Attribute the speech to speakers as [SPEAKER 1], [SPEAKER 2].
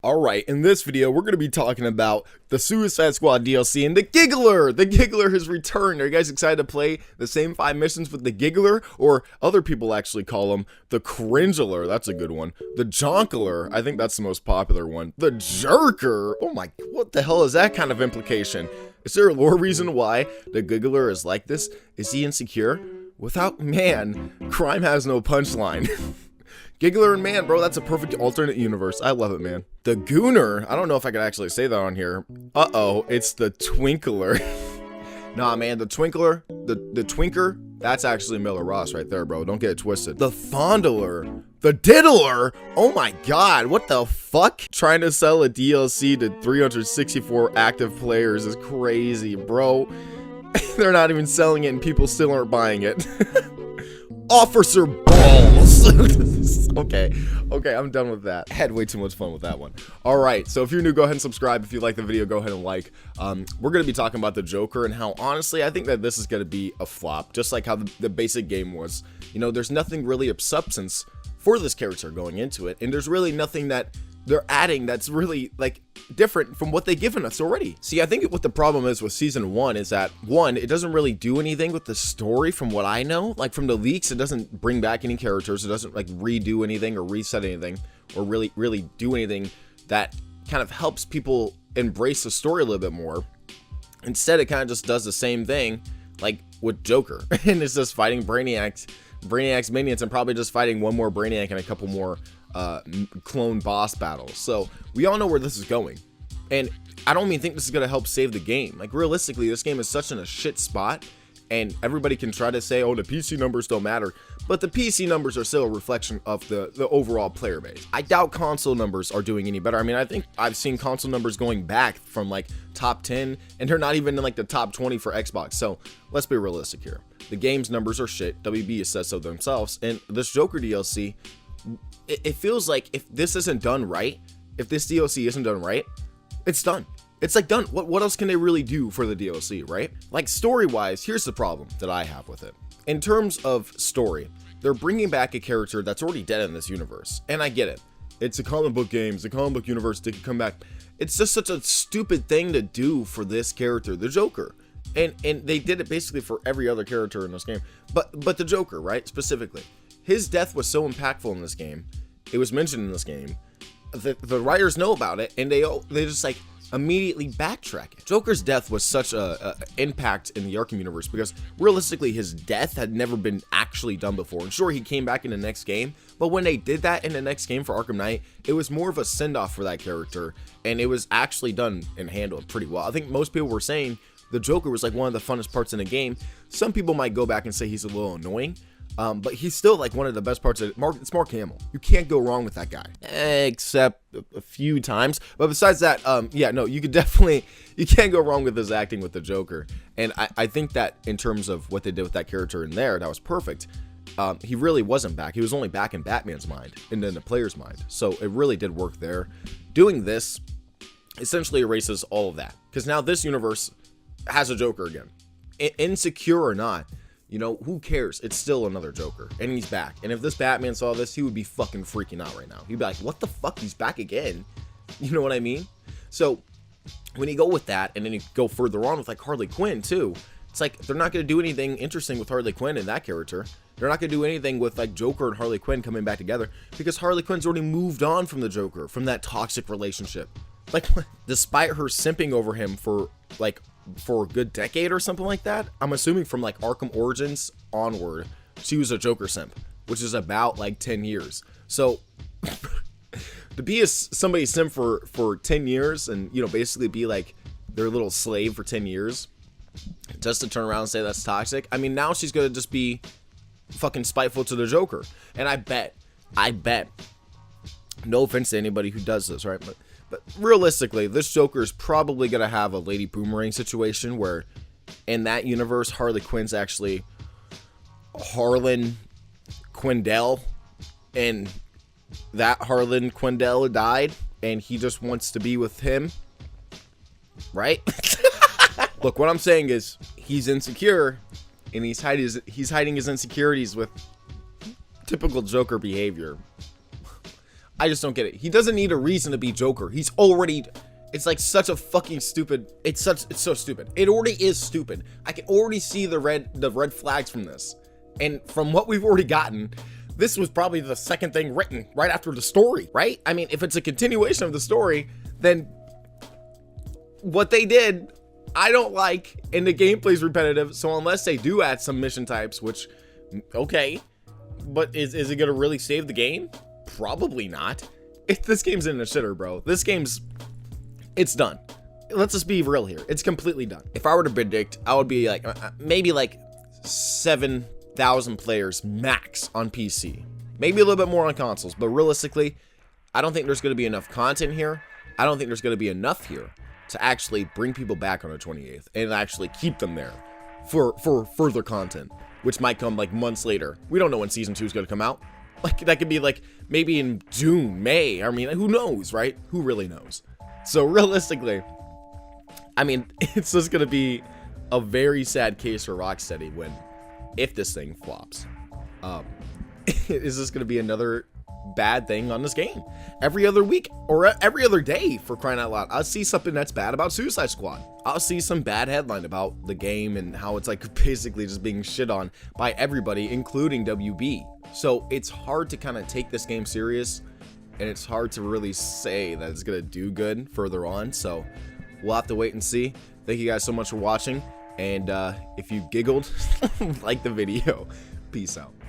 [SPEAKER 1] Alright, in this video, we're going to be talking about the Suicide Squad DLC and the Giggler! The Giggler has returned. Are you guys excited to play the same 5 missions with the Giggler? Or other people actually call him the Cringeler. That's a good one. The Jonkler. I think that's the most popular one. The Jerker. Oh my, what the hell is that kind of implication? Is there a lore reason why the Giggler is like this? Is he insecure? Without man, crime has no punchline. Giggler and man, bro, that's a perfect alternate universe. I love it, man. The Gooner, I don't know if I could actually say that on here. Uh-oh, it's the Twinkler. Nah, man, the Twinkler, the Twinker, that's actually Miller Ross right there, bro. Don't get it twisted. The Fondler, the Diddler. Oh my god, what the fuck? Trying to sell a DLC to 364 active players is crazy, bro. They're not even selling it and people still aren't buying it. Officer Balls. Okay, I'm done with that. I had way too much fun with that one. Alright, so if you're new, go ahead and subscribe. If you like the video, go ahead and like. We're going to be talking about the Joker and how, honestly, I think that this is going to be a flop. Just like how the basic game was. You know, there's nothing really of substance for this character going into it. And there's really nothing that they're adding that's really, like, different from what they've given us already. See, I think what the problem is with season 1 is that, one, it doesn't really do anything with the story from what I know. Like, from the leaks, it doesn't bring back any characters. It doesn't, like, redo anything or reset anything or really do anything that kind of helps people embrace the story a little bit more. Instead, it kind of just does the same thing, like, with Joker. And it's just fighting Brainiac's minions and probably just fighting one more Brainiac and a couple more clone boss battles. So we all know where this is going, and I don't even think this is going to help save the game. Like, realistically, this game is such in a shit spot, and everybody can try to say, oh, the PC numbers don't matter, but the PC numbers are still a reflection of the overall player base. I doubt console numbers are doing any better. I mean, I think I've seen console numbers going back from like top 10, and they're not even in like the top 20 for Xbox. So let's be realistic here. The game's numbers are shit. WB says so themselves, and this Joker DLC, it feels like if this isn't done right, if this DLC isn't done right, it's done. It's like done. What else can they really do for the DLC, right? Like, story-wise, here's the problem that I have with it. In terms of story, they're bringing back a character that's already dead in this universe. And I get it. It's a comic book game. It's a comic book universe. They can come back. It's just such a stupid thing to do for this character, the Joker. And they did it basically for every other character in this game. But the Joker, right? Specifically. His death was so impactful in this game. It was mentioned in this game. The writers know about it, and they just like immediately backtrack it. Joker's death was such a impact in the Arkham universe because realistically his death had never been actually done before. And sure, he came back in the next game, but when they did that in the next game for Arkham Knight, it was more of a send-off for that character, and it was actually done and handled pretty well. I think most people were saying the Joker was like one of the funnest parts in the game. Some people might go back and say he's a little annoying. But he's still like one of the best parts of it. It's Mark Hamill. You can't go wrong with that guy, except a few times. But besides that, yeah, no, you can't go wrong with his acting with the Joker. And I think that in terms of what they did with that character in there, that was perfect. He really wasn't back. He was only back in Batman's mind and in the player's mind. So it really did work there. Doing this essentially erases all of that, because now this universe has a Joker again. Insecure or not, you know, who cares? It's still another Joker, and he's back. And if this Batman saw this, he would be fucking freaking out right now. He'd be like, what the fuck? He's back again? You know what I mean? So when you go with that, and then you go further on with like Harley Quinn too, it's like they're not going to do anything interesting with Harley Quinn and that character. They're not going to do anything with like Joker and Harley Quinn coming back together, because Harley Quinn's already moved on from the Joker, from that toxic relationship. Like, despite her simping over him for a good decade or something like that, I'm assuming from like Arkham Origins onward, she was a Joker simp, which is about like 10 years. So to be somebody simp for 10 years and, you know, basically be like their little slave for 10 years just to turn around and say that's toxic. I mean, now she's gonna just be fucking spiteful to the Joker. And I bet, no offense to anybody who does this, right? But realistically, this Joker is probably going to have a Lady Boomerang situation where in that universe, Harley Quinn's actually Harlan Quindell, and that Harlan Quindell died, and he just wants to be with him, right? Look, what I'm saying is he's insecure, and he's hiding his insecurities with typical Joker behavior. I just don't get it. He doesn't need a reason to be Joker. He's already, it's like such a fucking stupid, it's so stupid. It already is stupid. I can already see the red flags from this. And from what we've already gotten, this was probably the second thing written right after the story, right? I mean, if it's a continuation of the story, then what they did, I don't like, and the gameplay's repetitive. So unless they do add some mission types, which, okay, but is it gonna really save the game? Probably not. This game's in a shitter, bro. This game's, it's done. Let's just be real here. It's completely done. If I were to predict, I would be like, maybe like 7,000 players max on PC. Maybe a little bit more on consoles, but realistically, I don't think there's going to be enough content here. I don't think there's going to be enough here to actually bring people back on the 28th and actually keep them there for further content, which might come like months later. We don't know when season 2 is going to come out. Like, that could be like maybe in June, May. I mean, who knows, right? Who really knows? So realistically, I mean, it's just going to be a very sad case for Rocksteady when, if this thing flops, is this going to be another bad thing on this game? Every other week or every other day, for crying out loud, I'll see something that's bad about Suicide Squad. I'll see some bad headline about the game and how it's like basically just being shit on by everybody, including WB. So it's hard to kind of take this game serious, and it's hard to really say that it's gonna do good further on. So we'll have to wait and see. Thank you guys so much for watching, and if you giggled, like the video. Peace out.